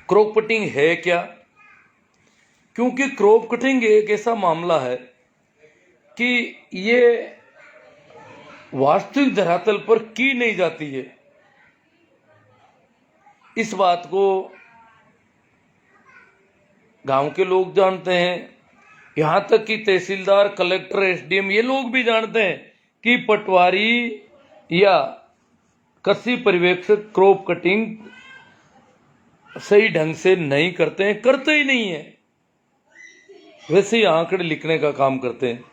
Crop cutting है क्या? क्योंकि क्रॉप कटिंग एक ऐसा मामला है कि ये वास्तविक धरातल पर की नहीं जाती है। इस बात को गांव के लोग जानते हैं, यहां तक कि तहसीलदार, कलेक्टर, एसडीएम ये लोग भी जानते हैं कि पटवारी या कृषि पर्यवेक्षक क्रॉप कटिंग सही ढंग से नहीं करते हैं, करते ही नहीं है। वैसे ही आंकड़े लिखने का काम करते हैं।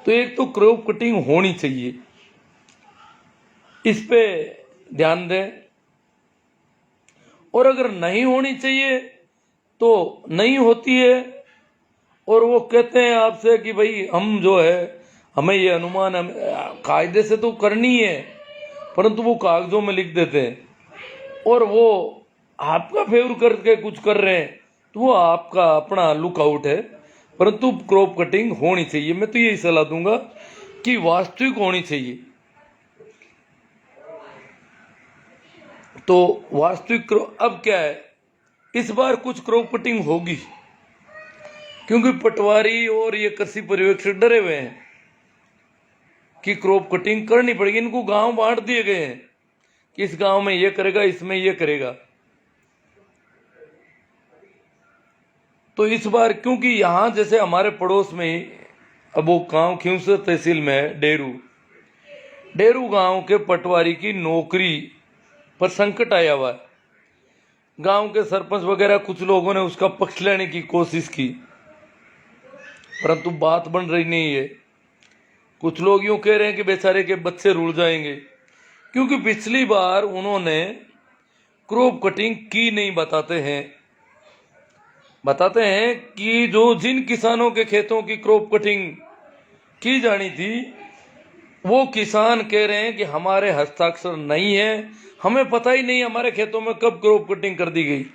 तो एक तो क्रॉप कटिंग होनी चाहिए, इस पे ध्यान दें। और अगर नहीं होनी चाहिए तो नहीं होती है, और वो कहते हैं आपसे कि भाई हम जो है हमें ये अनुमान कायदे से तो करनी है, परंतु वो कागजों में लिख देते हैं और वो आपका फेवर करके कुछ कर रहे हैं, तो वो आपका अपना लुकआउट है। परंतु क्रॉप कटिंग होनी चाहिए। मैं तो यही सलाह दूंगा कि वास्तविक होनी चाहिए। तो वास्तविक अब क्या है, इस बार कुछ क्रॉप कटिंग होगी, क्योंकि पटवारी और ये कृषि पर्यवेक्षक डरे हुए हैं कि क्रॉप कटिंग करनी पड़ेगी। इनको गांव बांट दिए गए हैं कि इस गांव में ये करेगा, इसमें ये करेगा। तो इस बार क्योंकि यहां जैसे हमारे पड़ोस में ही अब वो गांव खिंवसर तहसील में है डेरू गांव के पटवारी की नौकरी पर संकट आया हुआ है। गांव के सरपंच वगैरह कुछ लोगों ने उसका पक्ष लेने की कोशिश की, परंतु बात बन रही नहीं है। कुछ लोग यूं कह रहे हैं कि बेचारे के बच्चे रुल जाएंगे, क्योंकि पिछली बार उन्होंने क्रॉप कटिंग की नहीं। बताते हैं कि जो जिन किसानों के खेतों की क्रॉप कटिंग की जानी थी, वो किसान कह रहे हैं कि हमारे हस्ताक्षर नहीं है, हमें पता ही नहीं हमारे खेतों में कब क्रॉप कटिंग कर दी गई।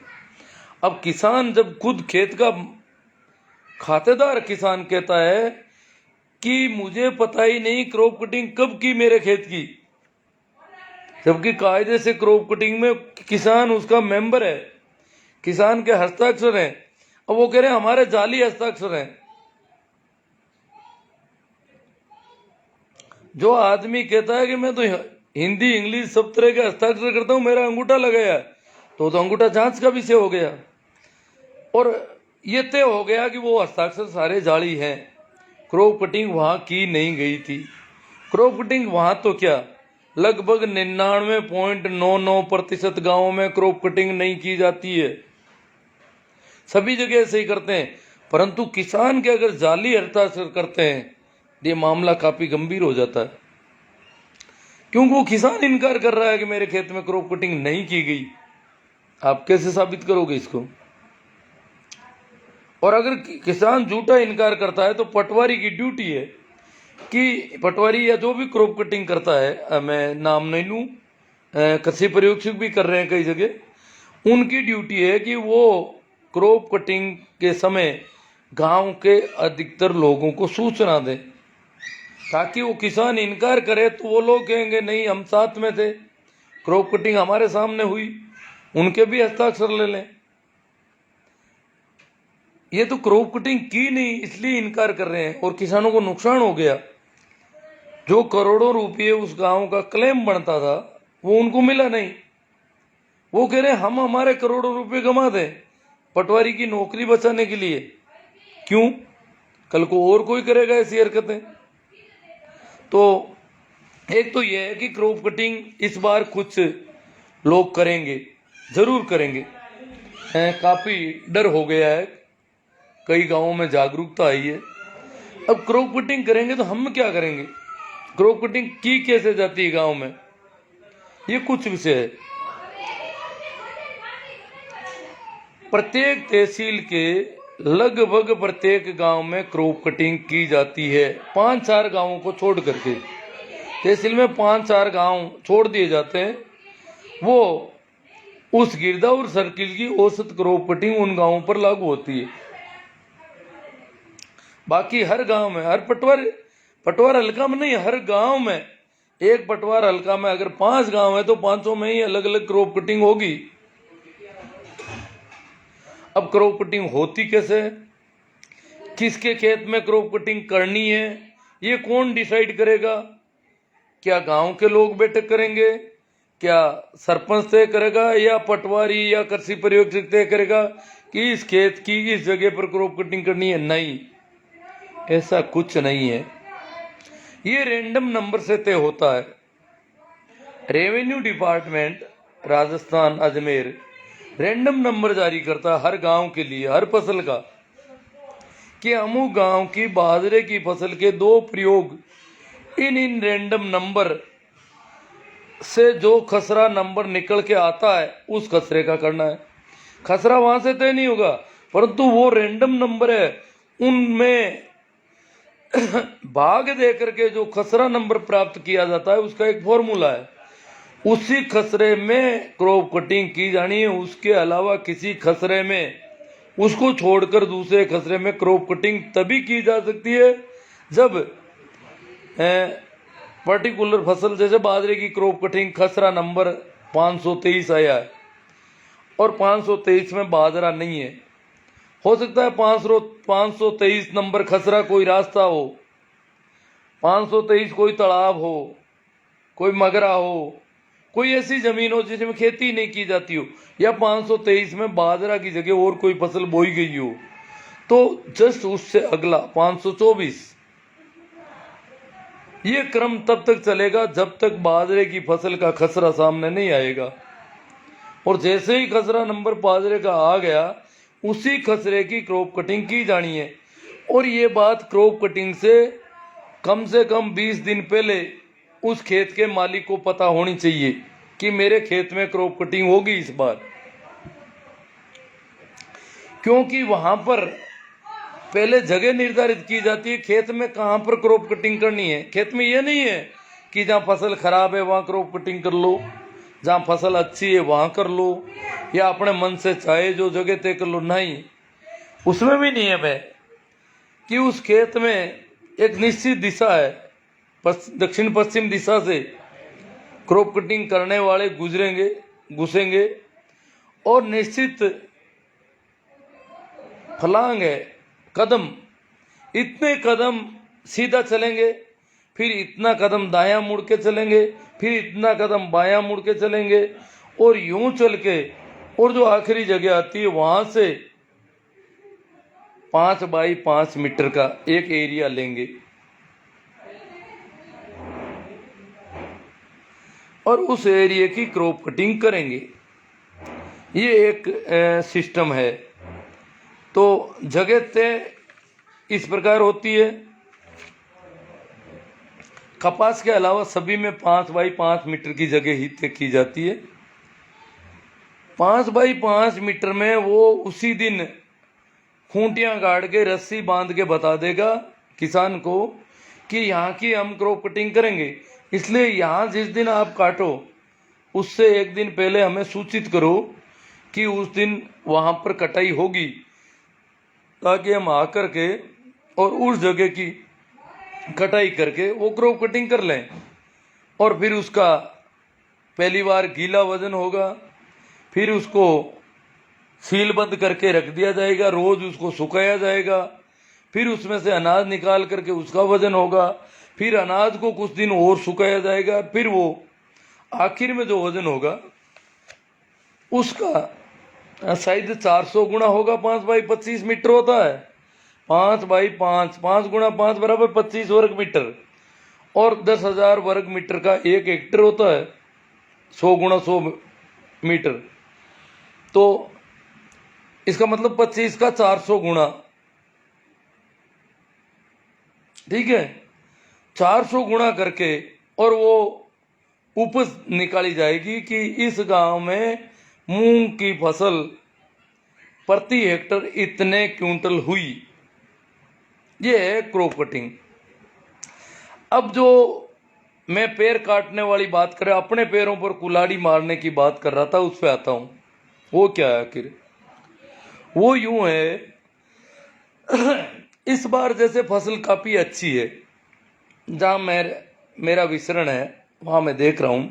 अब किसान जब खुद खेत का खातेदार किसान कहता है कि मुझे पता ही नहीं क्रॉप कटिंग कब की मेरे खेत की, जबकि कायदे से क्रॉप कटिंग में किसान उसका मेंबर है, किसान के हस्ताक्षर हैं। अब वो कह रहे हैं हमारे जाली हस्ताक्षर हैं। जो आदमी कहता है कि मैं तो हिंदी इंग्लिश सब तरह के हस्ताक्षर करता हूं, मेरा अंगूठा लगाया, तो अंगूठा जांच का विषय हो गया और ये तय हो गया कि वो हस्ताक्षर सारे जाली हैं। क्रॉप कटिंग वहां की नहीं गई थी। क्रॉप कटिंग वहां तो क्या, लगभग 99.99% गांवों में क्रॉप कटिंग नहीं की जाती है। सभी जगह ऐसे ही करते हैं, परंतु किसान के अगर जाली हस्ताक्षर करते हैं, ये मामला काफी गंभीर हो जाता है, क्योंकि वो किसान इनकार कर रहा है कि मेरे खेत में क्रॉप कटिंग नहीं की गई। आप कैसे साबित करोगे इसको? और अगर किसान झूठा इनकार करता है तो पटवारी की ड्यूटी है कि पटवारी या जो भी क्रॉप कटिंग करता है, मैं नाम नहीं लूं, कृषि पर्यवेक्षक भी कर रहे हैं कई जगह, उनकी ड्यूटी है कि वो क्रॉप कटिंग के समय गांव के अधिकतर लोगों को सूचना दें, ताकि वो किसान इनकार करे तो वो लोग कहेंगे नहीं हम साथ में थे, क्रॉप कटिंग हमारे सामने हुई, उनके भी हस्ताक्षर ले लें। ये तो क्रॉप कटिंग की नहीं इसलिए इनकार कर रहे हैं और किसानों को नुकसान हो गया। जो करोड़ों रुपये उस गांव का क्लेम बनता था वो उनको मिला नहीं। वो कह रहे हैं हम हमारे करोड़ों रुपए गंवा दें पटवारी की नौकरी बचाने के लिए। क्यों? कल को और कोई करेगा ऐसी हरकतें। तो एक तो यह है कि क्रॉप कटिंग इस बार कुछ लोग करेंगे, जरूर करेंगे। काफी डर हो गया है, कई गांवों में जागरूकता आई है। अब क्रॉप कटिंग करेंगे तो हम क्या करेंगे? क्रॉप कटिंग की कैसे जाती है गांव में, ये कुछ विषय है। प्रत्येक तहसील के लगभग प्रत्येक गांव में क्रॉप कटिंग की जाती है, 5-4 गांवों को छोड़ करके। तहसील में 5-4 गांव छोड़ दिए जाते हैं, वो उस गिरदावर सर्किल की औसत क्रॉप कटिंग उन गांवों पर लागू होती है। बाकी हर गांव में, हर पटवार हल्का में नहीं, हर गांव में, एक पटवार हल्का में अगर 5 गांव है तो 5 में ही अलग अलग क्रॉप कटिंग होगी। अब क्रॉप कटिंग होती कैसे है, किसके खेत में क्रॉप कटिंग करनी है, ये कौन डिसाइड करेगा? क्या गांव के लोग बैठक करेंगे, क्या सरपंच तय करेगा, या पटवारी या कृषि पर्यवेक्षक तय करेगा कि इस खेत की इस जगह पर क्रॉप कटिंग करनी है? नहीं, ऐसा कुछ नहीं है, ये रैंडम नंबर से तय होता है। Revenue department Rajasthan Ajmer random number जारी करता है हर गांव के लिए, हर फसल का, कि अमुक गांव की बाजरे की फसल के 2 प्रयोग इन रैंडम नंबर से जो खसरा नंबर निकल के आता है उस खसरे का करना है। खसरा वहां से तय नहीं होगा, परंतु वो रैंडम नंबर है, उनमें भाग दे करके जो खसरा नंबर प्राप्त किया जाता है उसका एक फॉर्मूला है, उसी खसरे में क्रॉप कटिंग की जानी है। उसके अलावा किसी खसरे में उसको छोड़कर दूसरे खसरे में क्रॉप कटिंग तभी की जा सकती है जब पर्टिकुलर फसल, जैसे बाजरे की क्रॉप कटिंग खसरा नंबर 523 आया है और 523 में बाजरा नहीं है, हो सकता है 523 नंबर खसरा कोई रास्ता हो, 523 कोई तालाब हो, कोई मगरा हो, कोई ऐसी जमीन हो जिसमें खेती नहीं की जाती हो, या 523 में बाजरा की जगह और कोई फसल बोई गई हो, तो जस्ट उससे अगला 524। ये क्रम तब तक चलेगा जब तक बाजरे की फसल का खसरा सामने नहीं आएगा, और जैसे ही खसरा नंबर बाजरे का आ गया उसी खसरे की क्रॉप कटिंग की जानी है। और ये बात क्रॉप कटिंग से कम 20 दिन पहले उस खेत के मालिक को पता होनी चाहिए कि मेरे खेत में क्रॉप कटिंग होगी इस बार, क्योंकि वहां पर पहले जगह निर्धारित की जाती है खेत में कहां पर क्रॉप कटिंग करनी है। खेत में यह नहीं है कि जहां फसल खराब है वहां क्रॉप कटिंग कर लो, जहां फसल अच्छी है वहां कर लो, या अपने मन से चाहे जो जगह तय कर लो। नहीं, उसमें भी नियम है कि उस खेत में एक निश्चित दिशा है, दक्षिण पश्चिम दिशा से क्रॉप कटिंग करने वाले घुसेंगे और निश्चित फलांग है, कदम, इतने कदम सीधा चलेंगे, फिर इतना कदम दायां मुड़ के चलेंगे, फिर इतना कदम बायां मुड़ के चलेंगे, और यूं चल के, और जो आखिरी जगह आती है वहां से 5 बाई 5 मीटर का एक एरिया लेंगे और उस एरिया की क्रॉप कटिंग करेंगे। ये एक सिस्टम है। तो जगह तय इस प्रकार होती है। कपास के अलावा सभी में 5 बाई 5 मीटर की जगह ही तय की जाती है। 5 बाई 5 मीटर में वो उसी दिन खूंटियां गाड़ के रस्सी बांध के बता देगा किसान को कि यहाँ की हम क्रॉप कटिंग करेंगे, इसलिए यहाँ जिस दिन आप काटो उससे एक दिन पहले हमें सूचित करो कि उस दिन वहाँ पर कटाई होगी, ताकि हम आकर के और उस जगह की कटाई करके वो क्रॉप कटिंग कर लें। और फिर उसका पहली बार गीला वजन होगा, फिर उसको सीलबंद करके रख दिया जाएगा, रोज उसको सुखाया जाएगा, फिर उसमें से अनाज निकाल करके उसका वजन होगा, फिर अनाज को कुछ दिन और सुखाया जाएगा, फिर वो आखिर में जो वजन होगा उसका शायद 400 गुना होगा। 5 बाई 25 मीटर होता है, 5 बाई 5, 5 गुना 5 बराबर 25 वर्ग मीटर, और 10,000 वर्ग मीटर का 1 हेक्टर होता है, 100 गुना 100 मीटर, तो इसका मतलब 25 का 400 गुना, ठीक है, 400 गुना करके और वो उपज निकाली जाएगी कि इस गांव में मूंग की फसल प्रति हेक्टर इतने क्विंटल हुई। ये है क्रॉप कटिंग। अब जो मैं पैर काटने वाली बात कर रहा, अपने पैरों पर कुल्हाड़ी मारने की बात कर रहा था, उस पे आता हूं। वो क्या है आखिर? वो यूं है इस बार जैसे फसल काफी अच्छी है, जहां मेरा विचरण है वहां मैं देख रहा हूं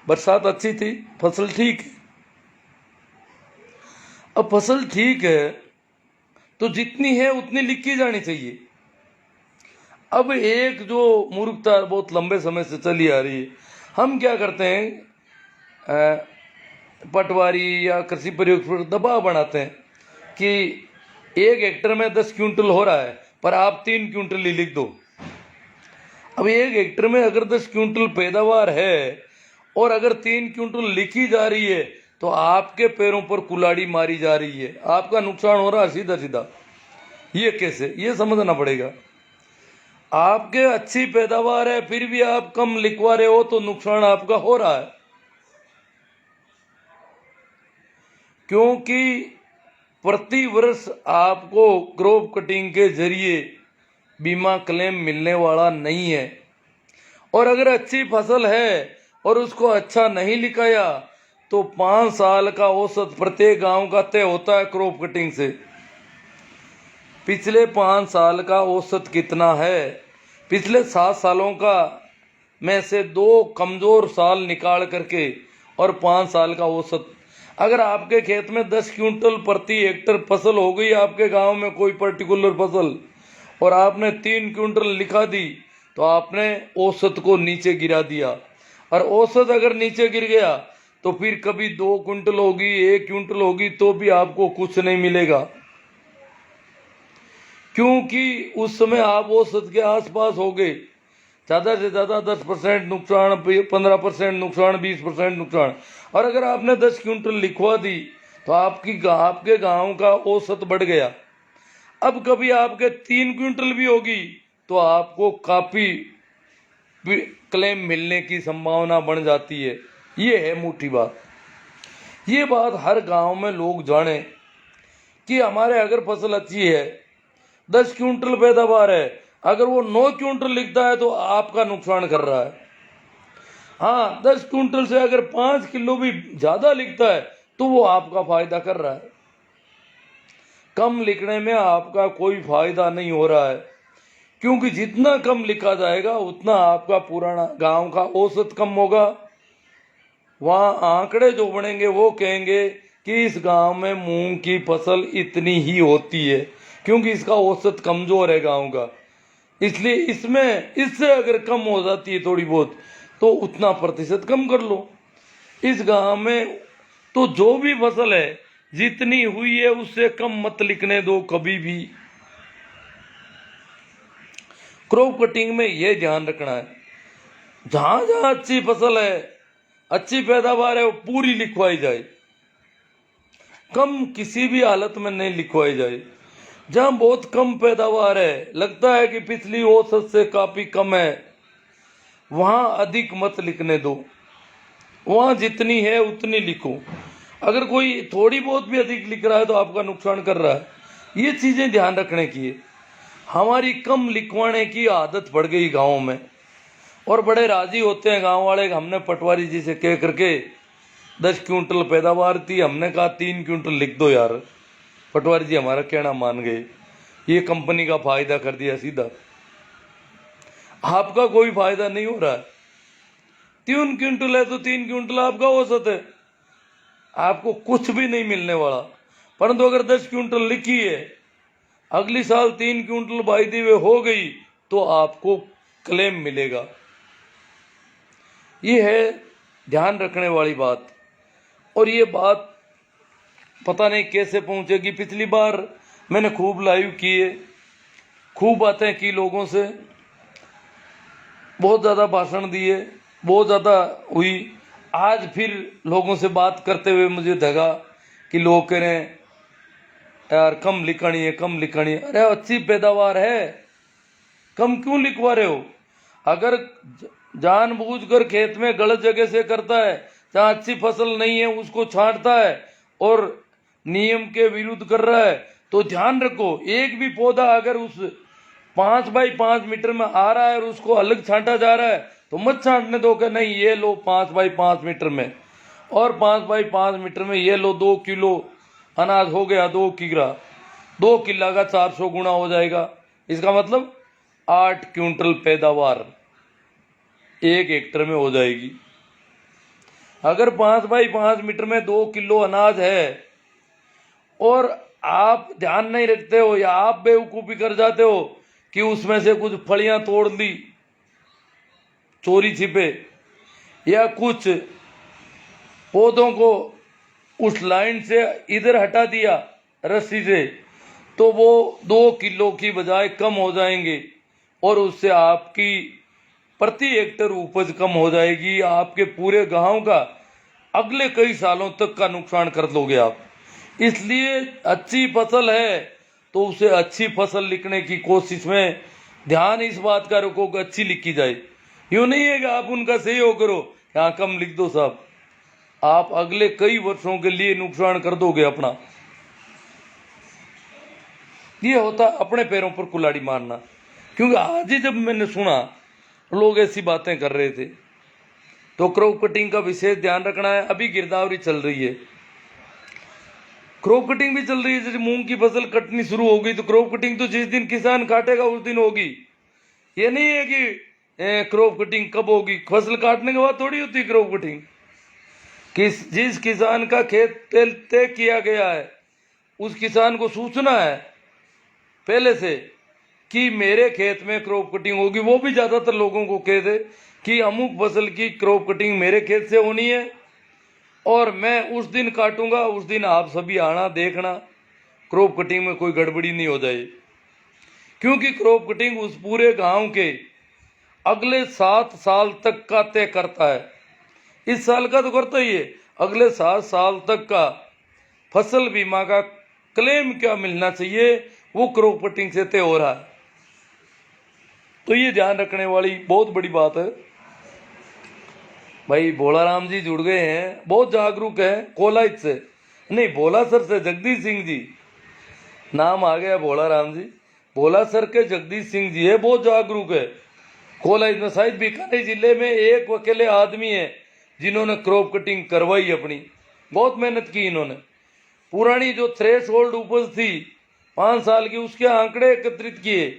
बरसात अच्छी थी, फसल ठीक है। अब फसल ठीक है तो जितनी है उतनी लिखी जानी चाहिए। अब एक जो मूर्खता बहुत लंबे समय से चली आ रही है, हम क्या करते हैं, पटवारी या कृषि प्रयोग पर दबाव बनाते हैं कि 1 हेक्टर में 10 क्विंटल हो रहा है पर आप 3 क्विंटल ही लिख दो। अब 1 हेक्टर में अगर 10 क्विंटल पैदावार है और अगर 3 क्विंटल लिखी जा रही है तो आपके पैरों पर कुल्हाड़ी मारी जा रही है, आपका नुकसान हो रहा है सीधा सीधा। ये कैसे, ये समझना पड़ेगा। आपके अच्छी पैदावार है फिर भी आप कम लिखवा रहे हो तो नुकसान आपका हो रहा है, क्योंकि प्रति वर्ष आपको क्रॉप कटिंग के जरिए बीमा क्लेम मिलने वाला नहीं है। और अगर अच्छी फसल है और उसको अच्छा नहीं लिखाया तो 5 साल का औसत प्रत्येक गांव का तय होता है क्रॉप कटिंग से। पिछले 5 साल का औसत कितना है, पिछले 7 सालों का में से 2 कमजोर साल निकाल करके और 5 साल का औसत, अगर आपके खेत में 10 क्विंटल प्रति हेक्टर फसल हो गई आपके गांव में कोई पर्टिकुलर फसल और आपने 3 क्विंटल लिखा दी तो आपने औसत को नीचे गिरा दिया। और औसत अगर नीचे गिर गया तो फिर कभी 2 क्विंटल होगी, 1 क्विंटल होगी तो भी आपको कुछ नहीं मिलेगा, क्योंकि उस समय आप औसत के आसपास हो गए। ज़्यादा से ज़्यादा 10% नुकसान, 15% नुकसान, 20% नुकसान। और अगर आपने 10 क्विंटल लिखवा दी तो आपके गांव का औसत बढ़ गया। अब कभी आपके 3 क्विंटल भी होगी तो आपको काफ़ी क्लेम मिलने की संभावना बढ़ जाती है। ये है मोटी बात। ये बात हर गांव में लोग जाने कि हमारे अगर फसल अच्छी है, 10 क्विंटल पैदावार है, अगर वो 9 क्विंटल लिखता है तो आपका नुकसान कर रहा है। हाँ, 10 क्विंटल से अगर 5 किलो भी ज़्यादा लिखता है तो वो आपका फायदा कर रहा है। कम लिखने में आपका कोई फायदा नहीं हो रहा है, क्योंकि जितना कम लिखा जाएगा उतना आपका पुराना गांव का औसत कम होगा। वहाँ आंकड़े जो बनेंगे वो कहेंगे कि इस गांव में मूंग की फसल इतनी ही होती है, क्योंकि इसका औसत कमजोर है गांव का, इसलिए इससे अगर कम हो जाती है थोड़ी बहुत तो उतना प्रतिशत कम कर लो। इस गांव में तो जो भी फसल है जितनी हुई है उससे कम मत लिखने दो कभी भी। क्रॉप कटिंग में यह ध्यान रखना है, जहां जहां अच्छी फसल है, अच्छी पैदावार है, वो पूरी लिखवाई जाए, कम किसी भी हालत में नहीं लिखवाई जाए। जहां बहुत कम पैदावार है, लगता है कि पिछली औसत से काफी कम है, वहां अधिक मत लिखने दो, वहां जितनी है उतनी लिखो। अगर कोई थोड़ी बहुत भी अधिक लिख रहा है तो आपका नुकसान कर रहा है। ये चीजें ध्यान रखने की है। हमारी कम लिखवाने की आदत पड़ गई गाँव में, और बड़े राजी होते हैं गांव वाले। हमने पटवारी जी से कह करके 10 क्विंटल पैदावार थी, हमने कहा 3 क्विंटल लिख दो यार, पटवारी जी हमारा कहना मान गए। ये कंपनी का फायदा कर दिया सीधा, आपका कोई फायदा नहीं हो रहा है। 3 क्विंटल है तो 3 क्विंटल आपका औसत है, आपको कुछ भी नहीं मिलने वाला। परंतु अगर 10 क्विंटल लिखी है, अगली साल 3 क्विंटल बाई दी वे हो गई तो आपको क्लेम मिलेगा। ये है ध्यान रखने वाली बात। और ये बात पता नहीं कैसे पहुंचेगी। पिछली बार मैंने खूब लाइव किए, खूब बातें की लोगों से, बहुत ज़्यादा भाषण दिए, बहुत ज़्यादा हुई। आज फिर लोगों से बात करते हुए मुझे लगा कि लोग कह रहे हैं यार कम लिखनी है, कम लिखनी है। अरे अच्छी पैदावार है, कम क्यों लिखवा रहे हो? अगर जानबूझकर खेत में गलत जगह से करता है, जहाँ अच्छी फसल नहीं है उसको छांटता है और नियम के विरुद्ध कर रहा है, तो ध्यान रखो, एक भी पौधा अगर उस 5 बाई 5 मीटर में आ रहा है और उसको अलग छांटा जा रहा है तो मत छांटने दो कि नहीं ये लो 5 बाई 5 मीटर में, और 5 बाई 5 मीटर में ये लो 2 किलो अनाज हो गया, 2 किला, 2 किला का 400 गुना हो जाएगा। इसका मतलब 8 क्विंटल पैदावार 1 हेक्टर में हो जाएगी। अगर 5 बाई 5 मीटर में 2 किलो अनाज है और आप ध्यान नहीं रखते हो या आप बेवकूफ़ी कर जाते हो कि उसमें से कुछ फलियां तोड़ ली चोरी छिपे, या कुछ पौधों को उस लाइन से इधर हटा दिया रस्सी से, तो वो 2 किलो की बजाय कम हो जाएंगे और उससे आपकी प्रति हेक्टेयर उपज कम हो जाएगी। आपके पूरे गांव का अगले कई सालों तक का नुकसान कर दोगे आप। इसलिए अच्छी फसल है तो उसे अच्छी फसल लिखने की कोशिश में ध्यान इस बात का रखो कि अच्छी लिखी जाए। यूं नहीं है कि आप उनका सहयोग करो, यहाँ कम लिख दो साहब, आप अगले कई वर्षों के लिए नुकसान कर दोगे अपना। ये होता अपने पैरों पर कुल्हाड़ी मारना। क्योंकि आज ही जब मैंने सुना लोग ऐसी बातें कर रहे थे, तो क्रॉप कटिंग का विशेष ध्यान रखना है। अभी गिरदावरी चल रही है, क्रॉप कटिंग भी चल रही है। जैसे मूंग की फसल कटनी शुरू हो गई तो क्रॉप कटिंग तो जिस दिन किसान काटेगा उस दिन होगी। ये नहीं है कि क्रॉप कटिंग कब होगी, फसल काटने के बाद थोड़ी होती क्रॉप कटिंग। जिस किसान का खेत तय किया गया है उस किसान को सूचना है पहले से कि मेरे खेत में क्रॉप कटिंग होगी। वो भी ज्यादातर लोगों को कह दे कि अमुक फसल की क्रॉप कटिंग मेरे खेत से होनी है और मैं उस दिन काटूंगा, उस दिन आप सभी आना देखना क्रॉप कटिंग में कोई गड़बड़ी नहीं हो जाए। क्योंकि क्रॉप कटिंग उस पूरे गांव के अगले 7 साल तक का तय करता है। इस साल का तो करता ही है, अगले 7 साल तक का फसल बीमा का क्लेम क्या मिलना चाहिए वो क्रॉप कटिंग से तय हो रहा है। तो ये ध्यान रखने वाली बहुत बड़ी बात है। भाई भोलाराम जी जुड़ गए हैं, बहुत जागरूक है, कोलाइत से नहीं भोलासर से जगदीश सिंह जी नाम आ गया। भोलाराम जी भोलासर के जगदीश सिंह जी है, बहुत जागरूक है। कोलाइत में शायद बीकानेर जिले में एक अकेले आदमी है जिन्होंने क्रॉप कटिंग करवाई अपनी, बहुत मेहनत की इन्होंने। पुरानी जो थ्रेश होल्ड उपज थी 5 साल की उसके आंकड़े एकत्रित किए,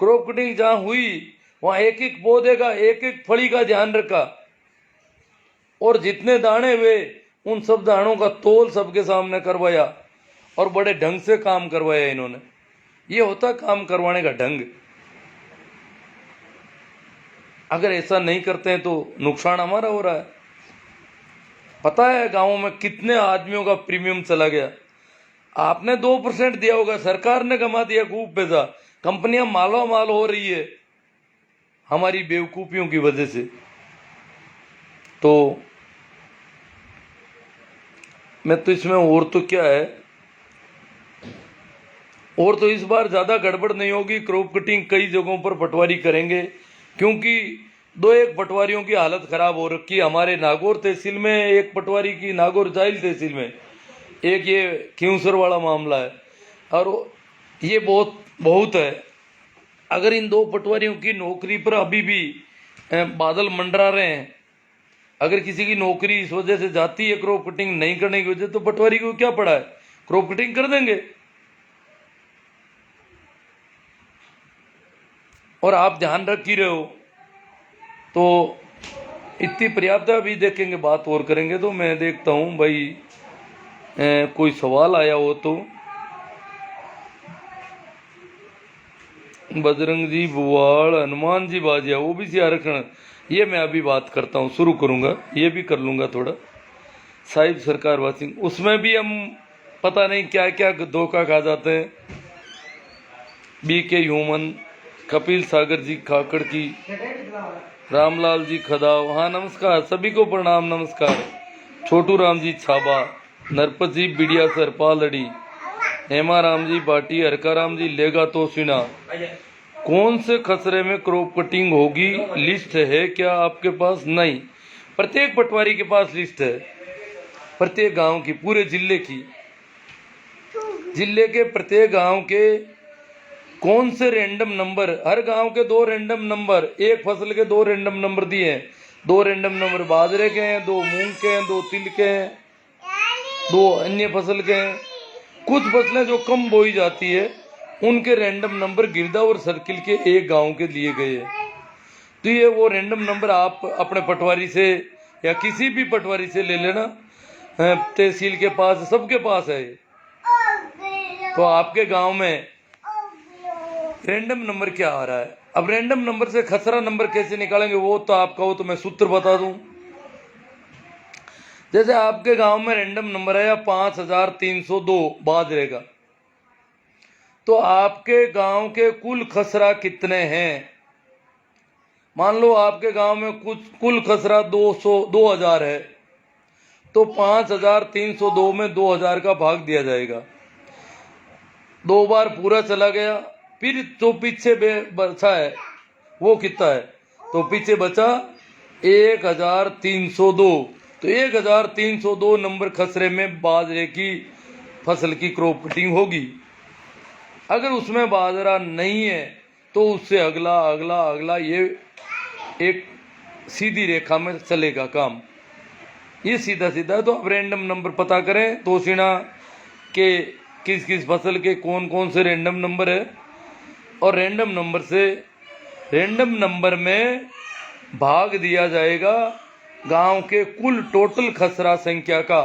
क्रॉप कटिंग जहां हुई वहां एक एक पौधे का एक एक फली का ध्यान रखा और जितने दाने हुए उन सब दानों का तोल सबके सामने करवाया और बड़े ढंग से काम करवाया इन्होंने। ये होता काम करवाने का ढंग। अगर ऐसा नहीं करते हैं तो नुकसान हमारा हो रहा है। पता है गांवों में कितने आदमियों का प्रीमियम चला गया। आपने 2% दिया होगा, सरकार ने कमा दिया खूब पैसा, कंपनियां मालो माल हो रही है हमारी बेवकूफियों की वजह से। तो मैं तो इसमें और तो क्या है, और तो इस बार ज्यादा गड़बड़ नहीं होगी। क्रॉप कटिंग कई जगहों पर पटवारी करेंगे क्योंकि 2-1 पटवारियों की हालत खराब हो रखी है। हमारे नागौर तहसील में एक पटवारी की, नागौर जाइल तहसील में एक ये क्यूसर वाला मामला है और ये बहुत है। अगर इन 2 पटवारियों की नौकरी पर अभी भी बादल मंडरा रहे हैं, अगर किसी की नौकरी इस वजह से जाती है क्रॉप कटिंग नहीं करने की वजह, तो पटवारी को क्या पड़ा है, क्रॉप कटिंग कर देंगे। और आप ध्यान रख ही रहे हो तो इतनी पर्याप्त है। अभी देखेंगे, बात और करेंगे। तो मैं देखता हूं भाई कोई सवाल आया हो तो। बजरंग जी बुवाड़, हनुमान जी बाजिया, ओबीसी आरक्षण, ये मैं अभी बात करता हूँ, शुरू करूँगा, ये भी कर लूँगा थोड़ा। साहिब सरकार वासिंग, उसमें भी हम पता नहीं क्या क्या धोखा खा जाते हैं। BK ह्यूमन, कपिल सागर जी खाकड़ की, रामलाल जी खदाव, हाँ नमस्कार, सभी को प्रणाम, नमस्कार। छोटू राम जी छाबा, नरपत जी बिड़िया सर पालड़ी, हेमा राम जी बाटी, हरका राम जी लेगा तो सिना। कौन से खसरे में क्रॉप कटिंग होगी, लिस्ट है क्या आपके पास? नहीं, प्रत्येक पटवारी के पास लिस्ट है, प्रत्येक गांव की, पूरे जिले की, जिले के प्रत्येक गांव के कौन से रैंडम नंबर, हर गांव के 2 रैंडम नंबर, एक फसल के 2 रैंडम नंबर दिए हैं। 2 रैंडम नंबर बाजरे के हैं, 2 मूंग के हैं, 2 तिल के हैं, 2 अन्य फसल के हैं। कुछ फसलें जो कम बोई जाती है उनके रैंडम नंबर गिरदावर सर्किल के एक गांव के लिए गए हैं। तो ये वो रैंडम नंबर आप अपने पटवारी से या किसी भी पटवारी से ले लेना, तहसील के पास, सबके पास है। तो आपके गांव में रैंडम नंबर क्या आ रहा है? अब रैंडम नंबर से खसरा नंबर कैसे निकालेंगे वो तो आप कहो तो मैं सूत्र बता दूं। जैसे आपके गांव में रैंडम नंबर है 5302 बाजरे का, तो आपके गांव के कुल खसरा कितने हैं? मान लो आपके गांव में कुल खसरा 2000 है, तो 5302 में 2000 का भाग दिया जाएगा। 2 बार पूरा चला गया, फिर जो पीछे बचा है वो कितना है? तो पीछे बचा 1302। तो 1302 नंबर खसरे में बाजरे की फसल की क्रॉप कटिंग होगी। अगर उसमें बाजरा नहीं है तो उससे अगला अगला अगला, ये एक सीधी रेखा में चलेगा काम, ये सीधा सीधा। तो अब रैंडम नंबर पता करें तोशिना के किस किस फसल के कौन कौन से रैंडम नंबर है, और रैंडम नंबर से रैंडम नंबर में भाग दिया जाएगा गांव के कुल टोटल खसरा संख्या का,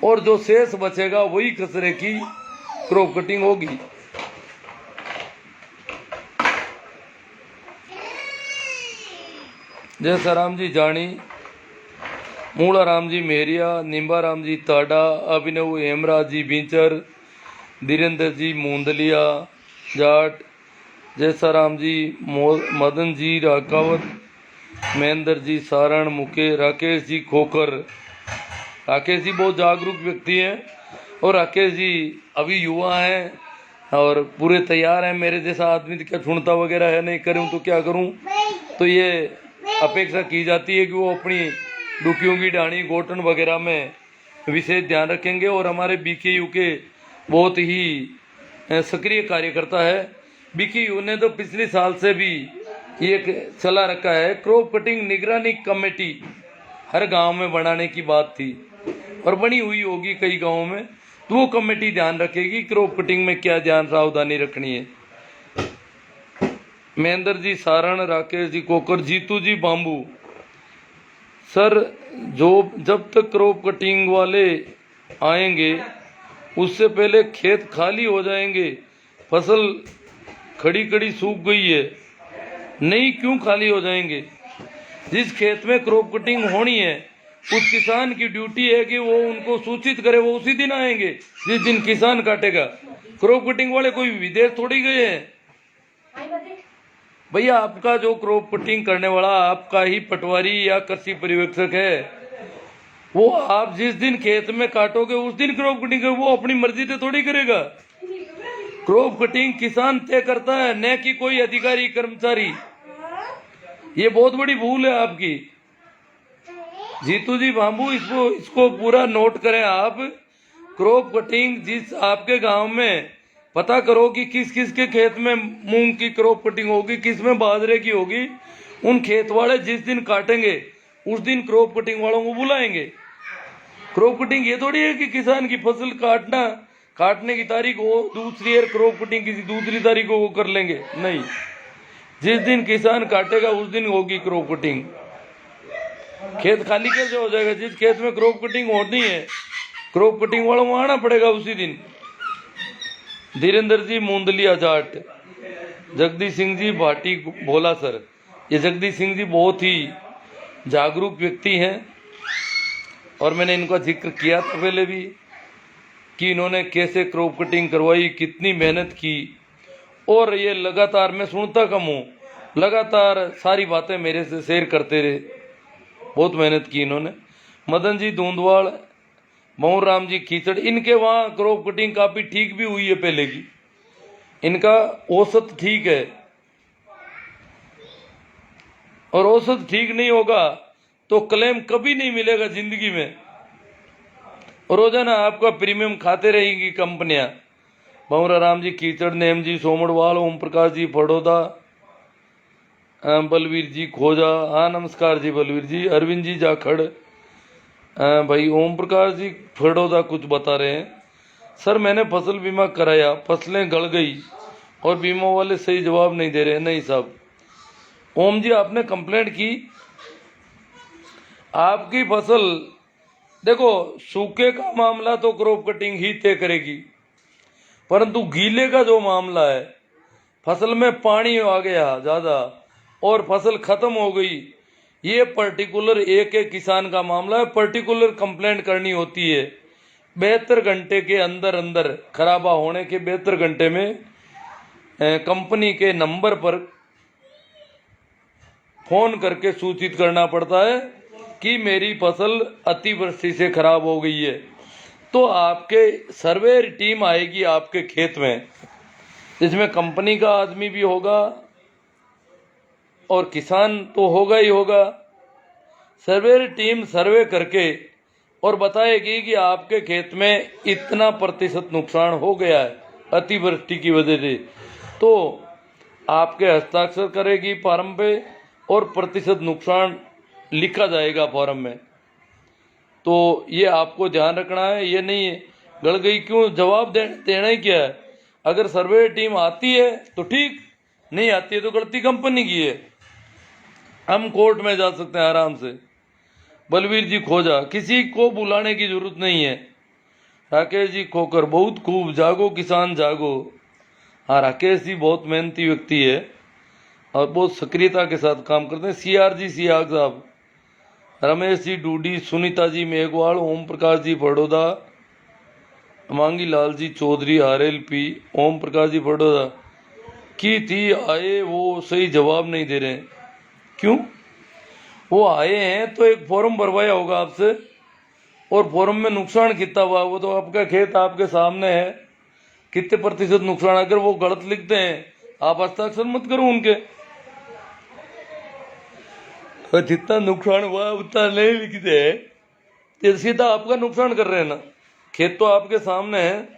और जो शेष बचेगा वही खसरे की क्रॉप कटिंग होगी। जय सराम जी जानी, मूला राम जी मेहरिया, निम्बा राम जी ताडा, अभिनव हेमराज जी बींचर, धीरेन्द्र जी मूंदलिया जाट, जैसा राम जी मदन जी राकावत, महेंद्र जी सारण मुके, राकेश जी खोकर। राकेश जी बहुत जागरूक व्यक्ति हैं, और राकेश जी अभी युवा हैं और पूरे तैयार हैं। मेरे जैसा आदमी क्या छुड़ता वगैरह है नहीं, करूं तो क्या करूं, तो ये अपेक्षा की जाती है कि वो अपनी डुकियों की डाणी गोटन वगैरह में विशेष ध्यान रखेंगे। और हमारे BKU के बहुत ही सक्रिय कार्यकर्ता है। BKU ने तो पिछले साल से भी ये चला रखा है, क्रॉप कटिंग निगरानी कमेटी हर गांव में बनाने की बात थी, और बनी हुई होगी कई गांवों में। तो वो कमेटी ध्यान रखेगी क्रॉप कटिंग में क्या ध्यान सावधानी रखनी है। महेंद्र जी सारण, राकेश जी कोकर, जीतू जी बाम्बू। सर जब तक क्रॉप कटिंग वाले आएंगे उससे पहले खेत खाली हो जाएंगे। फसल खड़ी खड़ी सूख गई है, नहीं क्यों खाली हो जाएंगे? जिस खेत में क्रॉप कटिंग होनी है उस किसान की ड्यूटी है कि वो उनको सूचित करे, वो उसी दिन आएंगे जिस दिन किसान काटेगा। क्रॉप कटिंग वाले कोई विदेश थोड़ी गए हैं भैया। आपका जो क्रॉप कटिंग करने वाला आपका ही पटवारी या कृषि पर्यवेक्षक है, वो आप जिस दिन खेत में काटोगे उस दिन क्रॉप कटिंग कर, वो अपनी मर्जी से थोड़ी करेगा। क्रॉप कटिंग किसान तय करता है, न कि कोई अधिकारी कर्मचारी। ये बहुत बड़ी भूल है आपकी। जीतू जी बाम्बू, इसको पूरा नोट करें आप। क्रॉप कटिंग जिस आपके गांव में पता करो कि किस किस के खेत में मूंग की क्रॉप कटिंग होगी, किस में बाजरे की होगी। उन खेत वाले जिस दिन काटेंगे उस दिन क्रॉप कटिंग वालों को बुलाएंगे। क्रॉप कटिंग ये थोड़ी है कि किसान की फसल काटने की तारीख हो दूसरी है, क्रॉप कटिंग किसी दूसरी तारीख को वो कर लेंगे, नहीं। जिस दिन किसान काटेगा उस दिन होगी क्रॉप कटिंग। खेत खाली कैसे हो जाएगा? जिस खेत में क्रॉप कटिंग होनी है क्रॉप कटिंग वालों को आना पड़ेगा उसी दिन। धीरेन्द्र जी मूंदलिया जाट, जगदीश सिंह जी भाटी भोला सर। ये जगदीश सिंह जी बहुत ही जागरूक व्यक्ति हैं, और मैंने इनका जिक्र किया था पहले भी कि इन्होंने कैसे क्रॉप कटिंग करवाई, कितनी मेहनत की। और ये लगातार, मैं सुनता कम हूँ, लगातार सारी बातें मेरे से शेयर करते रहे। बहुत मेहनत की इन्होंने। मदन जी धूंधवाड़, मोहन राम जी कीचड़, इनके वहाँ क्रॉप कटिंग काफ़ी ठीक भी हुई है पहले की। इनका औसत ठीक है, और औसत ठीक नहीं होगा तो क्लेम कभी नहीं मिलेगा जिंदगी में। रोजाना आपका प्रीमियम खाते रहेंगी कंपनियां। भंवरा राम जी कीचड़, नेम जी सोमड़वाल, ओम प्रकाश जी फड़ोदा, बलवीर जी खोजा। हाँ नमस्कार जी बलवीर जी। अरविंद जी जाखड़, भाई ओम प्रकाश जी फड़ोदा कुछ बता रहे हैं। सर मैंने फसल बीमा कराया, फसलें गल गई और बीमा वाले सही जवाब नहीं दे रहे। नहीं साहब, ओम जी आपने कंप्लेंट की, आपकी फसल देखो, सूखे का मामला तो क्रॉप कटिंग ही तय करेगी। परंतु गीले का जो मामला है, फसल में पानी आ गया ज़्यादा और फसल खत्म हो गई, ये पर्टिकुलर एक एक किसान का मामला है। पर्टिकुलर कंप्लेंट करनी होती है 72 घंटे के अंदर अंदर, खराबा होने के 72 घंटे में कंपनी के नंबर पर फोन करके सूचित करना पड़ता है कि मेरी फसल अतिवृष्टि से खराब हो गई है। तो आपके सर्वे टीम आएगी आपके खेत में, जिसमें कंपनी का आदमी भी होगा और किसान तो होगा ही होगा। सर्वे टीम सर्वे करके और बताएगी कि आपके खेत में इतना प्रतिशत नुकसान हो गया है अतिवृष्टि की वजह से, तो आपके हस्ताक्षर करेगी फॉर्म पे और प्रतिशत नुकसान लिखा जाएगा फॉर्म में। तो ये आपको ध्यान रखना है, ये नहीं है गड़ गई क्यों, जवाब देना ही क्या है। अगर सर्वे टीम आती है तो ठीक, नहीं आती है तो गलती कंपनी की है। हम कोर्ट में जा सकते हैं आराम से। बलवीर जी खोजा, किसी को बुलाने की जरूरत नहीं है। राकेश जी खोकर, बहुत खूब, जागो किसान जागो। हाँ, राकेश जी बहुत मेहनती व्यक्ति है और बहुत सक्रियता के साथ काम करते हैं। CR जी सियाग साहब, रमेश जी डूडी, सुनीता जी मेघवाल, ओम प्रकाश जी बड़ौदा, मांगी लाल जी चौधरी RLP, ओम प्रकाश जी बड़ौदा की थी आए, वो सही जवाब नहीं दे रहे हैं। क्यों? वो आए हैं तो एक फॉर्म भरवाया होगा आपसे, और फॉर्म में नुकसान कितना हुआ वो तो आपका खेत आपके सामने है, कितने प्रतिशत नुकसान। अगर वो गलत लिखते हैं आप हस्ताक्षर मत करो उनके, तो जितना नुकसान हुआ उतना नहीं लिखते हैं तो सीधा आपका नुकसान कर रहे हैं ना। खेत तो आपके सामने है।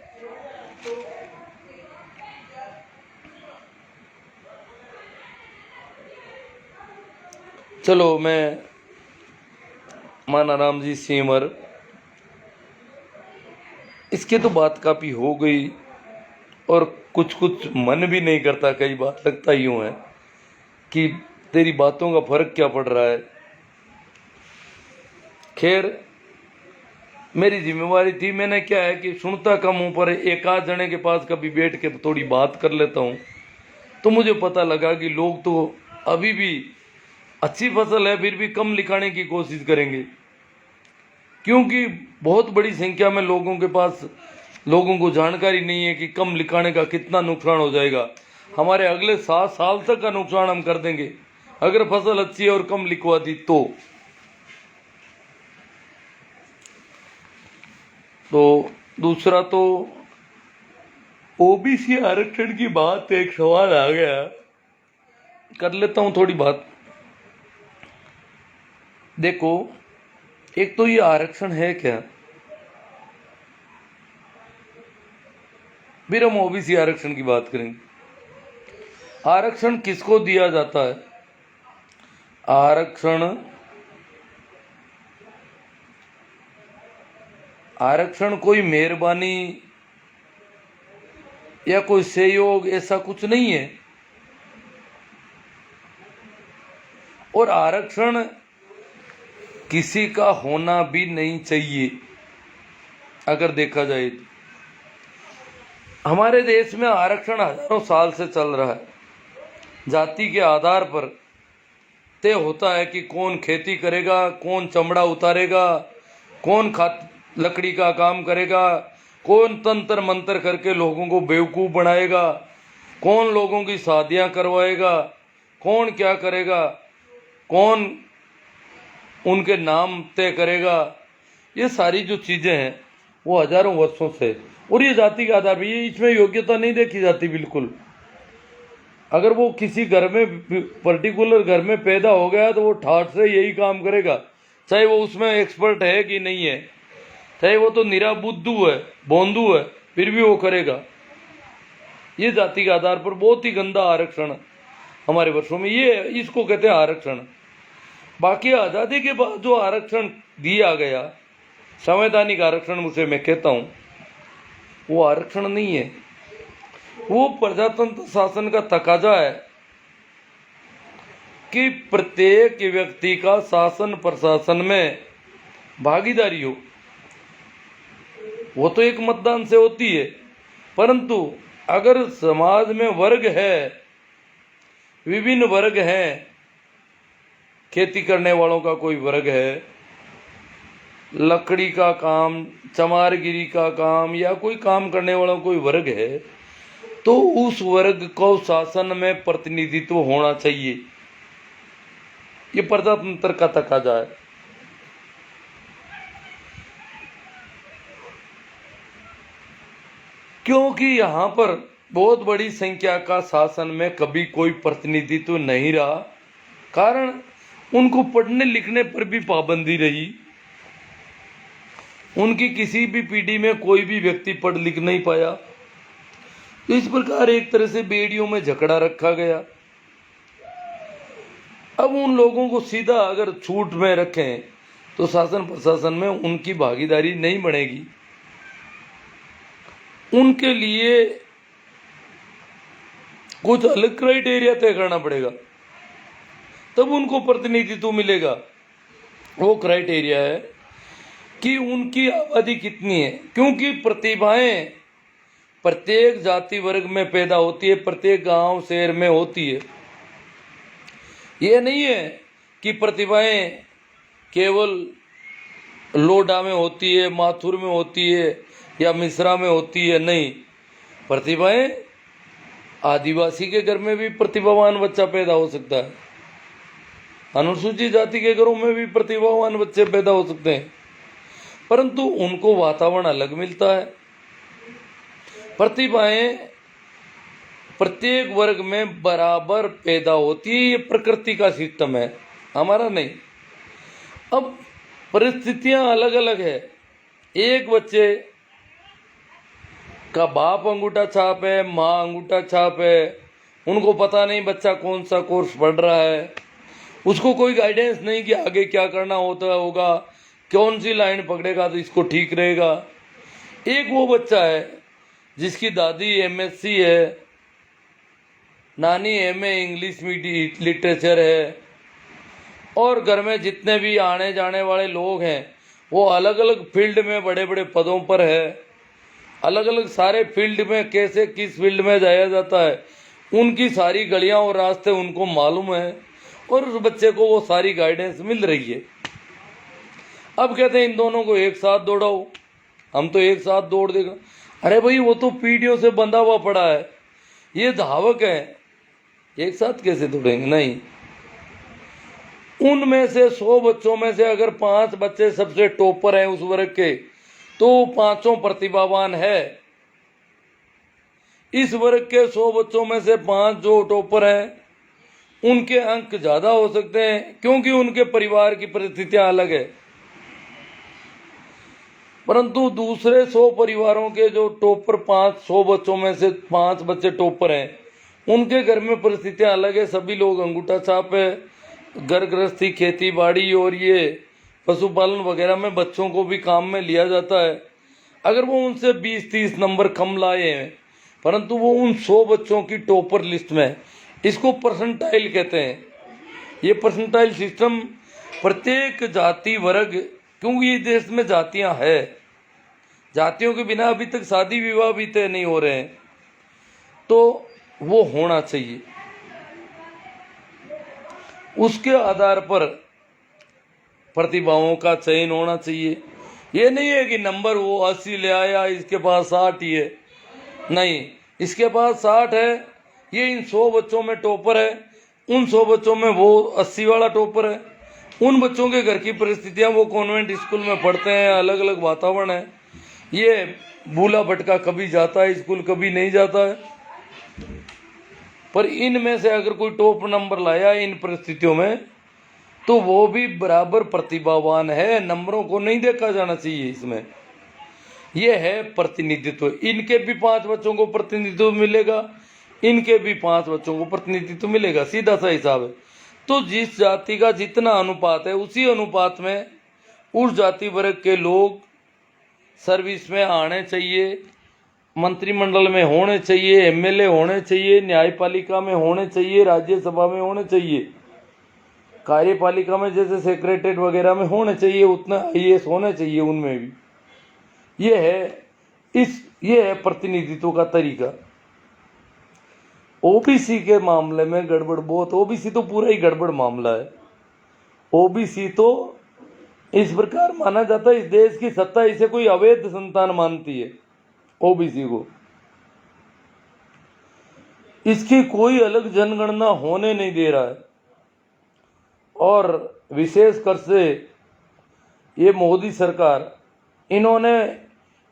चलो, मैं मानाराम जी सीमर, इसके तो बात काफ़ी हो गई और कुछ कुछ मन भी नहीं करता, कई बार लगता यूँ है कि तेरी बातों का फर्क क्या पड़ रहा है। खैर, मेरी जिम्मेवारी थी, मैंने क्या है कि सुनता कम हूँ पर एक आध जने के पास कभी बैठ के थोड़ी बात कर लेता हूँ, तो मुझे पता लगा कि लोग तो अभी भी अच्छी फसल है फिर भी कम लिखाने की कोशिश करेंगे, क्योंकि बहुत बड़ी संख्या में लोगों को जानकारी नहीं है कि कम लिखाने का कितना नुकसान हो जाएगा। हमारे अगले 7 साल तक का नुकसान हम कर देंगे अगर फसल अच्छी है और कम लिखवा दी तो दूसरा तो OBC आरक्षण की बात, एक सवाल आ गया, कर लेता हूं थोड़ी बात। देखो, एक तो ये आरक्षण है क्या, फिर हम OBC आरक्षण की बात करेंगे। आरक्षण किसको दिया जाता है? आरक्षण कोई मेहरबानी या कोई सहयोग ऐसा कुछ नहीं है, और आरक्षण किसी का होना भी नहीं चाहिए। अगर देखा जाए तो हमारे देश में आरक्षण हजारों साल से चल रहा है। जाति के आधार पर तय होता है कि कौन खेती करेगा, कौन चमड़ा उतारेगा, कौन लकड़ी का काम करेगा, कौन तंत्र मंत्र करके लोगों को बेवकूफ़ बनाएगा, कौन लोगों की शादियां करवाएगा, कौन क्या करेगा, कौन उनके नाम तय करेगा। ये सारी जो चीज़ें हैं वो हजारों वर्षों से, और ये जाति के आधार पर, ये इसमें योग्यता नहीं देखी जाती बिल्कुल। अगर वो किसी घर में पर्टिकुलर घर में पैदा हो गया तो वो ठाठ से यही काम करेगा, चाहे वो उसमें एक्सपर्ट है कि नहीं है, चाहे वो तो निरा बुद्धू है, बोंदू है, फिर भी वो करेगा। ये जाति के आधार पर बहुत ही गंदा आरक्षण हमारे वर्षों में, ये इसको कहते हैं आरक्षण। बाकी आज़ादी के बाद जो आरक्षण दिया गया, संवैधानिक आरक्षण उसे मैं कहता हूँ, वो आरक्षण नहीं है, वो प्रजातंत्र शासन का तकाजा है कि प्रत्येक व्यक्ति का शासन प्रशासन में भागीदारी हो। वो तो एक मतदान से होती है, परंतु अगर समाज में वर्ग है, विभिन्न वर्ग हैं, खेती करने वालों का कोई वर्ग है, लकड़ी का काम, चमारगिरी का काम या कोई काम करने वाला कोई वर्ग है, तो उस वर्ग को शासन में प्रतिनिधित्व होना चाहिए। ये प्रजातंत्र का तकाजा है। क्योंकि यहाँ पर बहुत बड़ी संख्या का शासन में कभी कोई प्रतिनिधित्व नहीं रहा, कारण उनको पढ़ने लिखने पर भी पाबंदी रही। उनकी किसी भी पीढ़ी में कोई भी व्यक्ति पढ़ लिख नहीं पाया। तो इस प्रकार एक तरह से बेड़ियों में झगड़ा रखा गया। अब उन लोगों को सीधा अगर छूट में रखें तो शासन प्रशासन में उनकी भागीदारी नहीं बनेगी। उनके लिए कुछ अलग क्राइटेरिया तय करना पड़ेगा, तब उनको प्रतिनिधित्व मिलेगा। वो क्राइटेरिया है कि उनकी आबादी कितनी है, क्योंकि प्रतिभाएं प्रत्येक जाति वर्ग में पैदा होती है, प्रत्येक गांव शहर में होती है। ये नहीं है कि प्रतिभाएं केवल लोडा में होती है, माथुर में होती है या मिश्रा में होती है। नहीं, प्रतिभाएं आदिवासी के घर में भी प्रतिभावान बच्चा पैदा हो सकता है, अनुसूचित जाति के घरों में भी प्रतिभावान बच्चे पैदा हो सकते हैं, परंतु उनको वातावरण अलग मिलता है। प्रतिभाएं प्रत्येक वर्ग में बराबर पैदा होती है। ये प्रकृति का सिस्टम है, हमारा नहीं। अब परिस्थितियां अलग अलग है। एक बच्चे का बाप अंगूठा छाप है, माँ अंगूठा छाप है, उनको पता नहीं बच्चा कौन सा कोर्स पढ़ रहा है, उसको कोई गाइडेंस नहीं कि आगे क्या करना होता होगा, कौन सी लाइन पकड़ेगा तो इसको ठीक रहेगा। एक वो बच्चा है जिसकी दादी एमएससी है, नानी एमए इंग्लिश मीडियम लिटरेचर है, और घर में जितने भी आने जाने वाले लोग हैं वो अलग अलग फील्ड में बड़े बड़े पदों पर है। अलग अलग सारे फील्ड में कैसे किस फील्ड में जाया जाता है, उनकी सारी गलियां और रास्ते उनको मालूम है, और उस बच्चे को वो सारी गाइडेंस मिल रही है। अब कहते हैं इन दोनों को एक साथ दौड़ाओ, हम तो एक साथ दौड़ देगा। अरे भाई, वो तो पीढ़ियों से बंधा हुआ पड़ा है, ये धावक है, एक साथ कैसे दौड़ेंगे? नहीं। उनमें से 100 बच्चों में से अगर 5 बच्चे सबसे टॉपर हैं उस वर्ग के, तो 5 प्रतिभावान है। इस वर्ग के 100 बच्चों में से 5 जो टॉपर हैं उनके अंक ज्यादा हो सकते हैं, क्योंकि उनके परिवार की परिस्थितियां अलग है। परंतु दूसरे 100 परिवारों के जो टॉपर 100 बच्चों में से 5 बच्चे टॉपर हैं, उनके घर में परिस्थितियां अलग है। सभी लोग अंगूठा छाप है, घर गृहस्थी, खेती बाड़ी और ये पशुपालन वगैरह में बच्चों को भी काम में लिया जाता है। अगर वो उनसे 20-30 नंबर कम लाए हैं, परंतु वो उन 100 बच्चों की टॉपर लिस्ट में, इसको परसेंटाइल कहते हैं। ये परसेंटाइल सिस्टम प्रत्येक जाति वर्ग, क्योंकि ये देश में जातियां है, जातियों के बिना अभी तक शादी विवाह भी तय नहीं हो रहे हैं, तो वो होना चाहिए। उसके आधार पर प्रतिभाओं का चयन होना चाहिए। ये नहीं है कि नंबर वो 80 ले आया, इसके पास 60 ही है। नहीं, इसके पास 60 है, ये इन 100 बच्चों में टॉपर है, उन 100 बच्चों में वो 80 वाला टॉपर है। उन बच्चों के घर की परिस्थितियां, वो कॉन्वेंट स्कूल में पढ़ते हैं, अलग अलग वातावरण है। ये बूला भटका कभी जाता है स्कूल, कभी नहीं जाता है। पर इनमें से अगर कोई टॉप नंबर लाया इन परिस्थितियों में, तो वो भी बराबर प्रतिभावान है। नंबरों को नहीं देखा जाना चाहिए इसमें। ये है प्रतिनिधित्व। इनके भी 5 बच्चों को प्रतिनिधित्व मिलेगा, इनके भी 5 बच्चों को प्रतिनिधित्व मिलेगा, सीधा सा हिसाब है। तो जिस जाति का जितना अनुपात है, उसी अनुपात में उस जाति वर्ग के लोग सर्विस में आने चाहिए, मंत्रिमंडल में होने चाहिए, एमएलए होने चाहिए, न्यायपालिका में होने चाहिए, राज्यसभा में होने चाहिए, कार्यपालिका में जैसे सेक्रेटरीट वगैरह में होने चाहिए, उतना आईएएस होने चाहिए उनमें भी। ये है ये है प्रतिनिधित्व का तरीका। ओबीसी के मामले में गड़बड़ बहुत, ओबीसी तो पूरा ही गड़बड़ मामला है। ओबीसी तो इस प्रकार माना जाता है, इस देश की सत्ता इसे कोई अवैध संतान मानती है ओबीसी को। इसकी कोई अलग जनगणना होने नहीं दे रहा है। और विशेषकर से ये मोदी सरकार, इन्होंने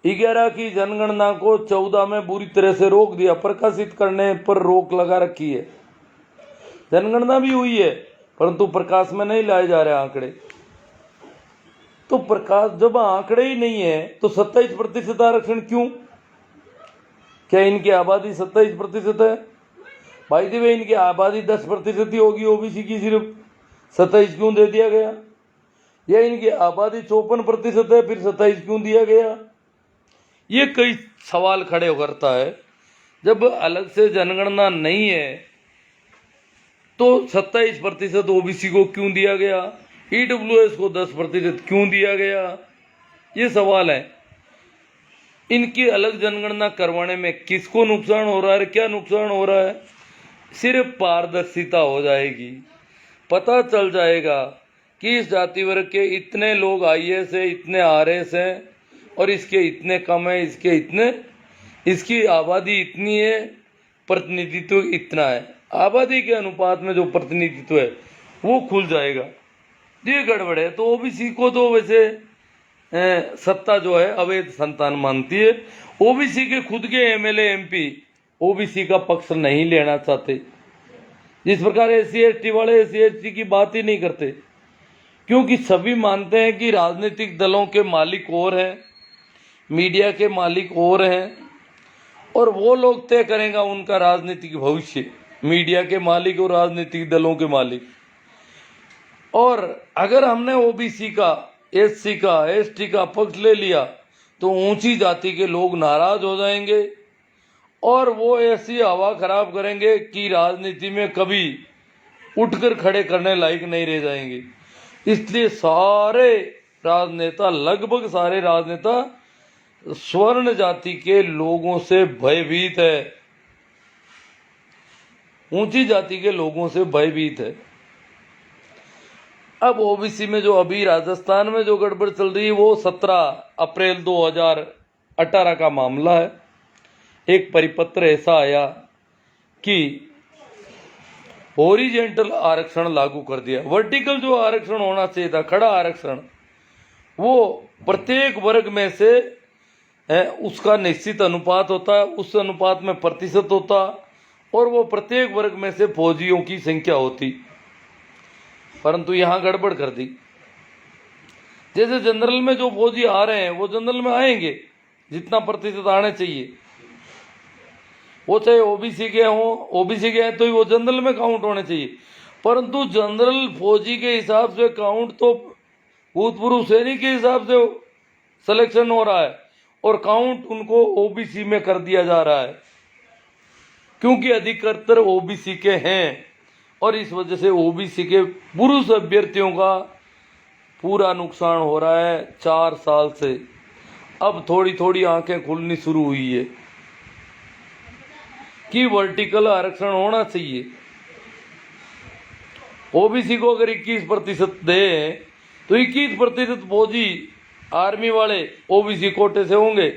11 की जनगणना को 14 में बुरी तरह से रोक दिया, प्रकाशित करने पर रोक लगा रखी है। जनगणना भी हुई है परंतु प्रकाश में नहीं लाए जा रहे आंकड़े। तो प्रकाश जब आंकड़े ही नहीं है तो 27% आरक्षण क्यों? क्या इनकी आबादी 27% है? भाई दी इनकी आबादी 10% ही होगी ओबीसी की, सिर्फ 27 क्यों दे दिया गया? या इनकी आबादी 54% है, फिर 27 क्यों दिया गया? ये कई सवाल खड़े करता है। जब अलग से जनगणना नहीं है तो 27% ओबीसी को क्यों दिया गया? ईडब्ल्यूएस को 10% क्यों दिया गया? ये सवाल है। इनकी अलग जनगणना करवाने में किसको नुकसान हो रहा है, क्या नुकसान हो रहा है? सिर्फ पारदर्शिता हो जाएगी, पता चल जाएगा कि इस जाति वर्ग के इतने लोग आईएएस है, इतने आरएस हैं और इसके इतने कम है, इसके इतने, इसकी आबादी इतनी है, प्रतिनिधित्व इतना है। आबादी के अनुपात में जो प्रतिनिधित्व है वो खुल जाएगा। ये गड़बड़ है। तो ओबीसी को तो वैसे सत्ता जो है अवैध संतान मानती है। ओबीसी के खुद के एमएलए एमपी ओबीसी का पक्ष नहीं लेना चाहते। जिस प्रकार एससी एसटी वाले एससी एसटी की बात ही नहीं करते, क्योंकि सभी मानते हैं कि राजनीतिक दलों के मालिक और हैं, मीडिया के मालिक और हैं, और वो लोग तय करेंगे उनका राजनीतिक भविष्य, मीडिया के मालिक और राजनीतिक दलों के मालिक। और अगर हमने ओबीसी का, एससी का, एसटी का पक्ष ले लिया तो ऊंची जाति के लोग नाराज हो जाएंगे और वो ऐसी हवा खराब करेंगे कि राजनीति में कभी उठकर खड़े करने लायक नहीं रह जाएंगे। इसलिए सारे राजनेता, लगभग सारे राजनेता स्वर्ण जाति के लोगों से भयभीत है, ऊंची जाति के लोगों से भयभीत है। अब ओबीसी में जो अभी राजस्थान में जो गड़बड़ चल रही है वो 17 अप्रैल 2018 का मामला है। एक परिपत्र ऐसा आया कि हॉरिजॉन्टल आरक्षण लागू कर दिया। वर्टिकल जो आरक्षण होना चाहिए था, खड़ा आरक्षण, वो प्रत्येक वर्ग में से उसका निश्चित अनुपात होता है, उस अनुपात में प्रतिशत होता और वो प्रत्येक वर्ग में से फौजियों की संख्या होती। परंतु यहां गड़बड़ कर दी। जैसे जनरल में जो फौजी आ रहे हैं वो जनरल में आएंगे जितना प्रतिशत आने चाहिए, वो चाहे ओबीसी के हों, ओबीसी के हैं तो वो जनरल में काउंट होने चाहिए। परंतु जनरल फौजी के हिसाब से काउंट तो भूतपूर्व सैनिक के हिसाब से सिलेक्शन हो रहा है और काउंट उनको ओबीसी में कर दिया जा रहा है, क्योंकि अधिकतर ओबीसी के हैं। और इस वजह से ओबीसी के पुरुष अभ्यर्थियों का पूरा नुकसान हो रहा है 4 साल से। अब थोड़ी थोड़ी आंखें खुलनी शुरू हुई है कि वर्टिकल आरक्षण होना चाहिए। ओबीसी को अगर 21% दे तो 21% फौजी आर्मी वाले ओबीसी कोटे से होंगे,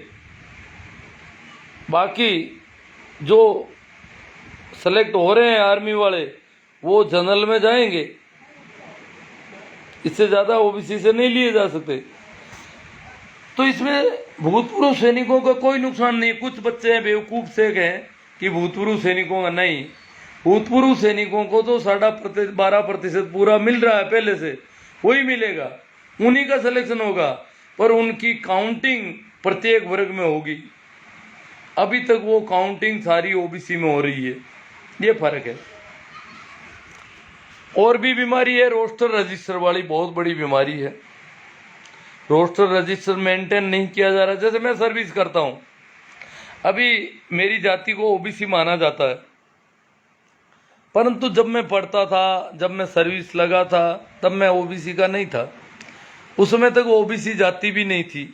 बाकी जो सेलेक्ट हो रहे हैं आर्मी वाले वो जनरल में जाएंगे। इससे ज्यादा ओबीसी से नहीं लिए जा सकते। तो इसमें भूतपूर्व सैनिकों का कोई नुकसान नहीं। कुछ बच्चे हैं बेवकूफ से हैं कि भूतपूर्व सैनिकों का नहीं, भूतपूर्व सैनिकों को तो 12.5% पूरा मिल रहा है, पहले से वही मिलेगा, उन्हीं का सिलेक्शन होगा, पर उनकी काउंटिंग प्रत्येक वर्ग में होगी। अभी तक वो काउंटिंग सारी ओबीसी में हो रही है, ये फर्क है। और भी बीमारी है रोस्टर रजिस्टर वाली, बहुत बड़ी बीमारी है। रोस्टर रजिस्टर मेंटेन नहीं किया जा रहा। जैसे मैं सर्विस करता हूं, अभी मेरी जाति को ओबीसी माना जाता है, परंतु जब मैं पढ़ता था, जब मैं सर्विस लगा था, तब मैं ओबीसी का नहीं था। उस समय तक ओबीसी जाति भी नहीं थी।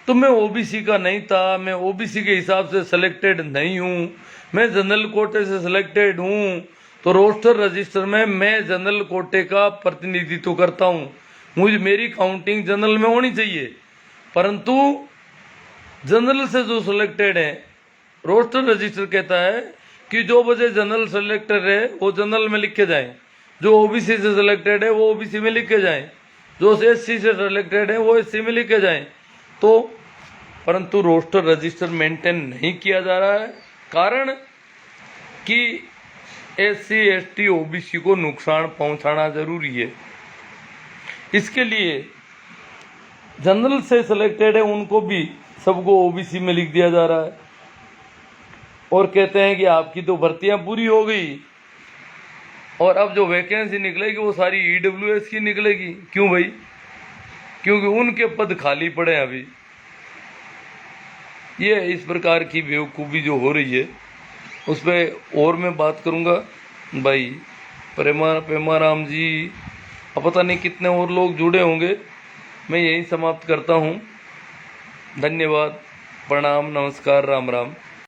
तो मैं ओबीसी का नहीं था, मैं ओबीसी के हिसाब से सिलेक्टेड नहीं हूँ, मैं जनरल कोटे से सिलेक्टेड हूँ, तो रोस्टर रजिस्टर में मैं जनरल कोटे का प्रतिनिधित्व करता हूँ, मुझे मेरी काउंटिंग जनरल में होनी चाहिए। परंतु जनरल से जो सिलेक्टेड है, रोस्टर रजिस्टर कहता है कि जो बजे जनरल सिलेक्टेड है वो जनरल में लिखे जाएं, जो ओबीसी से सिलेक्टेड है वो ओबीसी में लिखे जाएं, जो एससी से सिलेक्टेड है वो एससी में लिखे जाएं। तो परंतु रोस्टर रजिस्टर मेंटेन नहीं किया जा रहा है, कारण कि एससी एसटी ओबीसी को नुकसान पहुंचाना जरूरी है। इसके लिए जनरल से सिलेक्टेड है उनको भी सबको ओबीसी में लिख दिया जा रहा है और कहते हैं कि आपकी तो भर्तियां पूरी हो गई और अब जो वैकेंसी निकलेगी वो सारी ईडब्ल्यूएस की निकलेगी। क्यों भाई? क्योंकि उनके पद खाली पड़े हैं अभी। ये इस प्रकार की बेवकूफ़ी जो हो रही है उस पर और मैं बात करूँगा भाई। पेमाराम जी, अब पता नहीं कितने और लोग जुड़े होंगे। मैं यही समाप्त करता हूँ। धन्यवाद, प्रणाम, नमस्कार, राम राम।